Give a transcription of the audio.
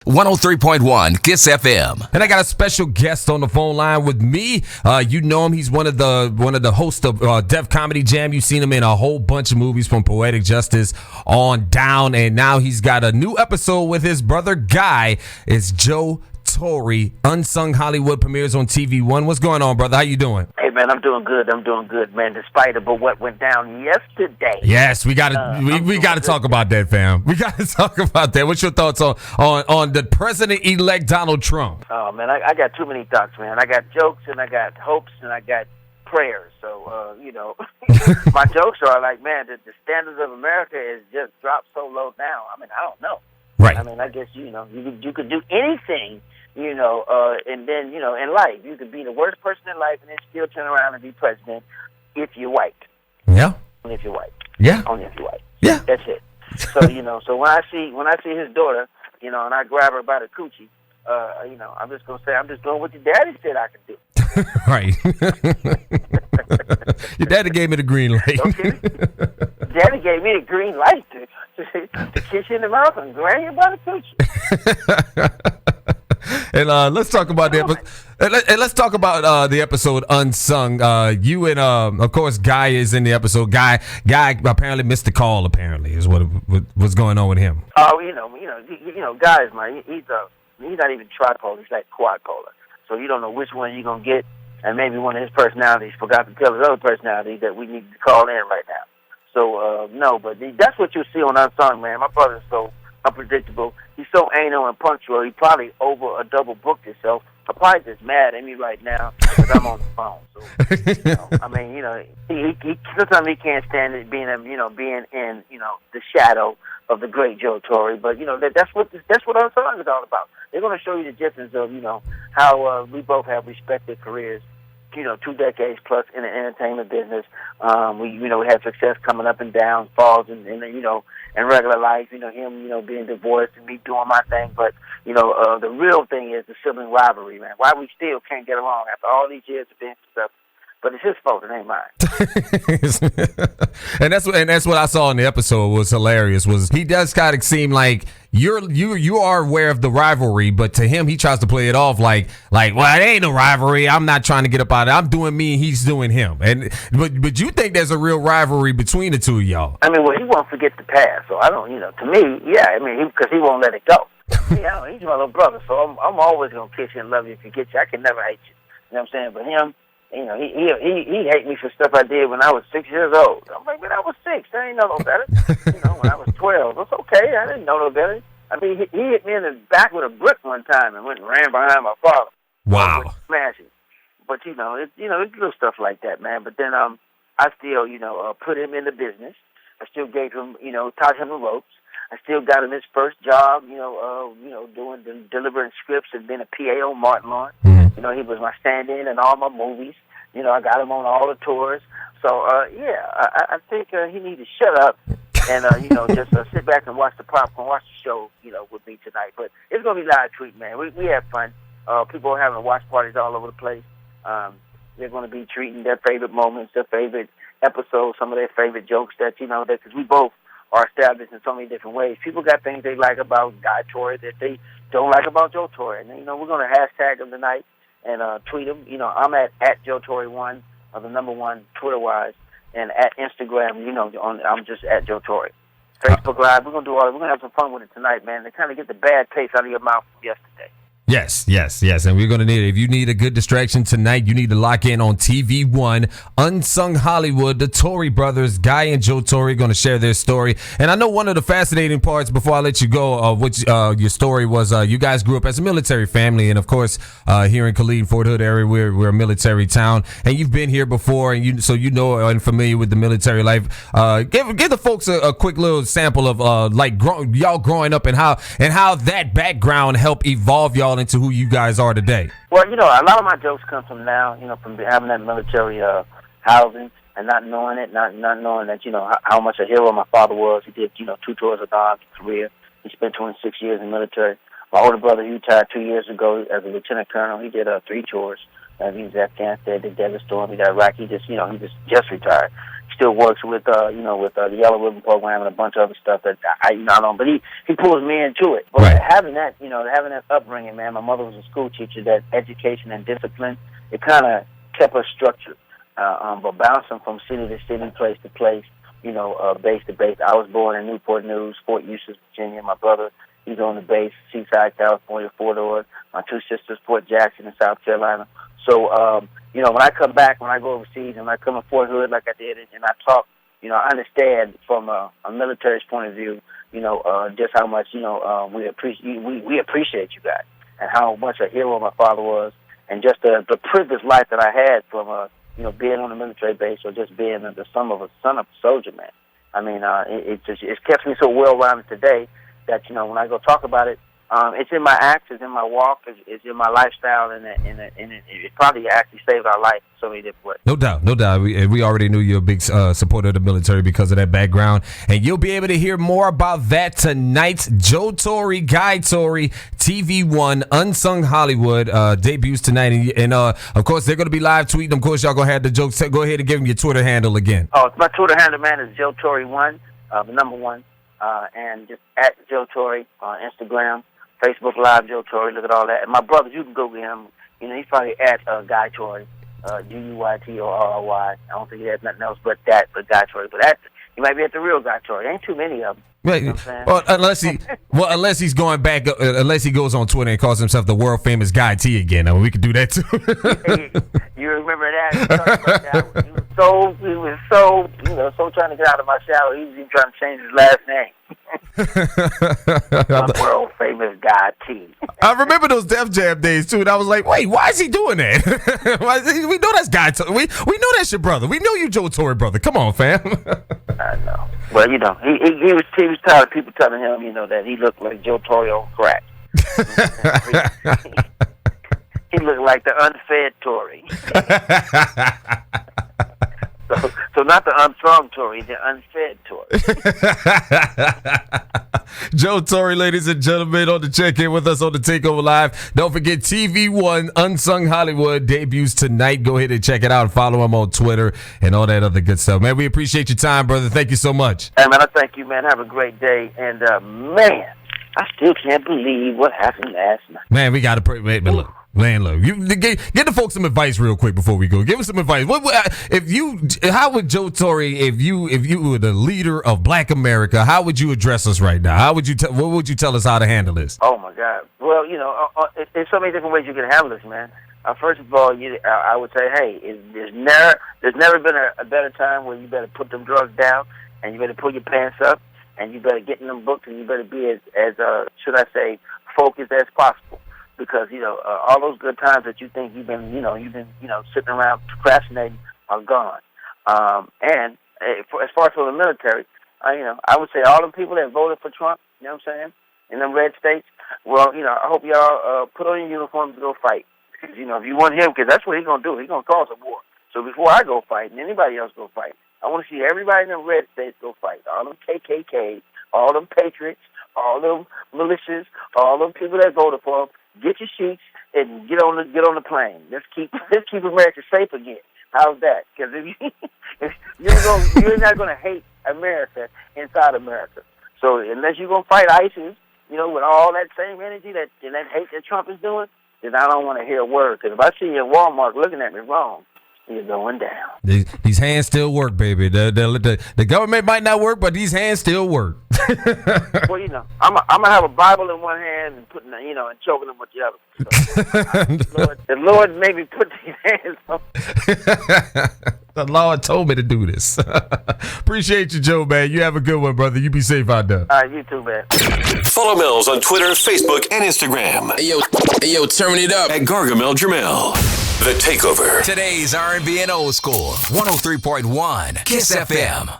103.1 Kiss FM. And I got a special guest on the phone line with me. You know him. He's one of the hosts of Def Comedy Jam. You've seen him in a whole bunch of movies from Poetic Justice on down. And now he's got a new episode with his brother Guy. It's Joe Torry. Unsung Hollywood premieres on TV One. What's going on, brother? How you doing? Hey, man, I'm doing good, man, despite of what went down yesterday. Yes, we got to we got to talk about that, fam. We got to talk about that. What's your thoughts on the president-elect Donald Trump? Oh, man, I got too many thoughts, man. I got jokes, and I got hopes, and I got prayers. So, my jokes are like, man, the standards of America is just dropped so low down. I mean, I don't know. Right. I mean, I guess, you could do anything, and then, in life, you could be the worst person in life and then still turn around and be president if you're white. Yeah. Only if you're white. Yeah. Only if you're white. Yeah. That's it. So, so when I see his daughter, and I grab her by the coochie, I'm just going to say, I'm just doing what your daddy said I could do. Right. Your daddy gave me the green light. Okay. Daddy gave me the green light to kiss you in the mouth and grab you by the coochie. And let's talk about let's talk about the episode Unsung. You and of course Guy is in the episode. Guy apparently missed the call. Apparently is what's going on with him. Oh, Guy is he's not even tripolar. He's like quadpolar. So you don't know which one you're gonna get, and maybe one of his personalities forgot to tell his other personality that we need to call in right now. So no, but that's what you see on Unsung, man. My brother's so unpredictable. He's so anal and punctual. He probably over a double booked himself. I'm probably just mad at me right now because I'm on the phone. So, I mean, he sometimes he can't stand it being in the shadow of the great Joe Torry. But that's what Unsung is all about. They're going to show you the difference of how we both have respected careers. 2 decades plus in the entertainment business. We had success coming up and down, falls, and in regular life. Him, being divorced and me doing my thing. But the real thing is the sibling rivalry, man. Why we still can't get along after all these years of being stuff. But it's his fault, it ain't mine. and that's what I saw in the episode was hilarious. Was he does kind of seem like you are aware of the rivalry, but to him he tries to play it off like well, it ain't no rivalry. I'm not trying to get up out of it. I'm doing me and he's doing him. And but you think there's a real rivalry between the two of y'all? I mean, well, he won't forget the past, so I don't. To me, yeah. I mean, because he won't let it go. He's my little brother, so I'm always gonna kiss you and love you if you get you. I can never hate you. You know what I'm saying? But him. He hate me for stuff I did when I was 6 years old. I'm like, man, I was 6. I didn't know no better. When I was 12, it's okay. I didn't know no better. I mean, he hit me in the back with a brick one time and went and ran behind my father. Wow. Smashing. But it's little stuff like that, man. But then I still put him in the business. I still gave him taught him the ropes. I still got him his first job. Delivering scripts and being a PA on Martin Lawn. He was my stand-in in all my movies. I got him on all the tours. So, I think he needs to shut up and, just sit back and watch the popcorn, watch the show, with me tonight. But it's going to be live tweet, man. We have fun. People are having watch parties all over the place. They're going to be treating their favorite moments, their favorite episodes, some of their favorite jokes that, because we both are established in so many different ways. People got things they like about Guy Torry that they don't like about Joe Torry. And, we're going to hashtag them tonight and tweet them. I'm at Joe Torry 1, or the number 1 Twitter-wise, and at Instagram, I'm just at Joe Torry. Facebook Live, we're going to do all that. We're going to have some fun with it tonight, man, to kind of get the bad taste out of your mouth from yesterday. Yes. And we're going to need it. If you need a good distraction tonight, you need to lock in on TV One, Unsung Hollywood. The Torry brothers, Guy and Joe Torry, going to share their story. And I know one of the fascinating parts, before I let you go, which your story was, you guys grew up as a military family. And of course, here in Killeen, Fort Hood area, we're a military town. And you've been here before, and so you know and familiar with the military life. Give the folks a quick little sample of y'all growing up and how that background helped evolve y'all into who you guys are today. Well, a lot of my jokes come from now, from having that military housing and not knowing it, not knowing that, how much a hero my father was. He did, 2 tours of God's career. He spent 26 years in the military. My older brother, he retired 2 years ago as a lieutenant colonel. He did 3 tours. He was Afghanistan, did Desert Storm, he did Iraq. He just retired. still works with the Yellow Ribbon program and a bunch of other stuff that I don't. But he pulls me into it. But right. having that upbringing, man. My mother was a school teacher. That education and discipline, it kind of kept us structured. But bouncing from city to city, place to place, base to base. I was born in Newport News, Fort Eustis, Virginia. My brother, he's on the base, Seaside, California, Fort Ord. My two sisters, Fort Jackson in South Carolina. So, when I come back, when I go overseas, and I come to Fort Hood like I did, and I talk, I understand from a military's point of view, just how much, we appreciate you guys, and how much a hero my father was, and just the privileged life that I had from, being on a military base or just being the son of a soldier, man. I mean, it's kept me so well-rounded today that, when I go talk about it, it's in my acts, it's in my walk, it's in my lifestyle, and it probably actually saved our life in so many different ways. No doubt. We already knew you're a big supporter of the military because of that background, and you'll be able to hear more about that tonight. Joe Torry, Guy Torry, TV1, Unsung Hollywood debuts tonight, and of course they're going to be live tweeting. Of course, y'all gonna have the jokes. Go ahead and give them your Twitter handle again. Oh, my Twitter handle, man, is Joe Torry 1, the number 1, and just at Joe Torry on Instagram. Facebook Live, Joe Torry, look at all that. And my brothers, you can Google him. He's probably at Guy Torry, Guytorry. I don't think he has nothing else but Guy Torry. But he might be at the real Guy Torry. There ain't too many of them. Right. You know what I'm saying? unless he's going back, unless he goes on Twitter and calls himself the world famous Guy T again. I mean, we could do that too. You remember that? We talked about that. He was so trying to get out of my shadow. He was even trying to change his last name. The world famous Guy T. I remember those Def Jam days too, and I was like, wait, why is he doing that? We know that's Guy Torry. We know that's your brother. We know you Joe Torry brother. Come on, fam. I know. Well, he was tired of people telling him, that he looked like Joe Torry on crack. He looked like the unfed Tory. So not the unsung Tory, the unfed Tory. Joe Torry, ladies and gentlemen, on the check-in with us on the Takeover Live. Don't forget TV1, Unsung Hollywood, debuts tonight. Go ahead and check it out. Follow him on Twitter and all that other good stuff. Man, we appreciate your time, brother. Thank you so much. Hey, man, I thank you, man. Have a great day. And, man, I still can't believe what happened last night. Man, we got to pray. Man, look. You get the folks some advice real quick before we go. Give us some advice. How would Joe Torry, if you were the leader of Black America, how would you address us right now? How would you what would you tell us how to handle this? Oh my God. Well, there's so many different ways you can handle this, man. First of all, I would say, hey, there's never been a better time where you better put them drugs down and you better pull your pants up and you better get in them books and you better be as should I say, focused as possible. Because, all those good times that you think you've been sitting around procrastinating are gone. And as far as for the military, I would say all the people that voted for Trump, you know what I'm saying, in them red states, well, I hope y'all put on your uniforms to go fight. Because, if you want him, because that's what he's going to do. He's going to cause a war. So before I go fight and anybody else go fight, I want to see everybody in them red states go fight. All them KKK, all them patriots, all them militias, all them people that voted for him. Get your sheets and get on the plane. Let's keep America safe again. How's that? Because you're not going to hate America inside America. So unless you're going to fight ISIS, with all that same energy that hate that Trump is doing, then I don't want to hear a word. Because if I see you in Walmart looking at me wrong, you're going down. These hands still work, baby. The government might not work, but these hands still work. Well, I'm gonna have a Bible in one hand and putting, and choking them with the other. So, the Lord made me put these hands on. The Lord told me to do this. Appreciate you, Joe, man. You have a good one, brother. You be safe out there. All right, you too, man. Follow Melz on Twitter, Facebook, and Instagram. Hey, yo, turn it up. At Gargamel Jamel. The Takeover. Today's R&B and old school. 103.1 Kiss FM.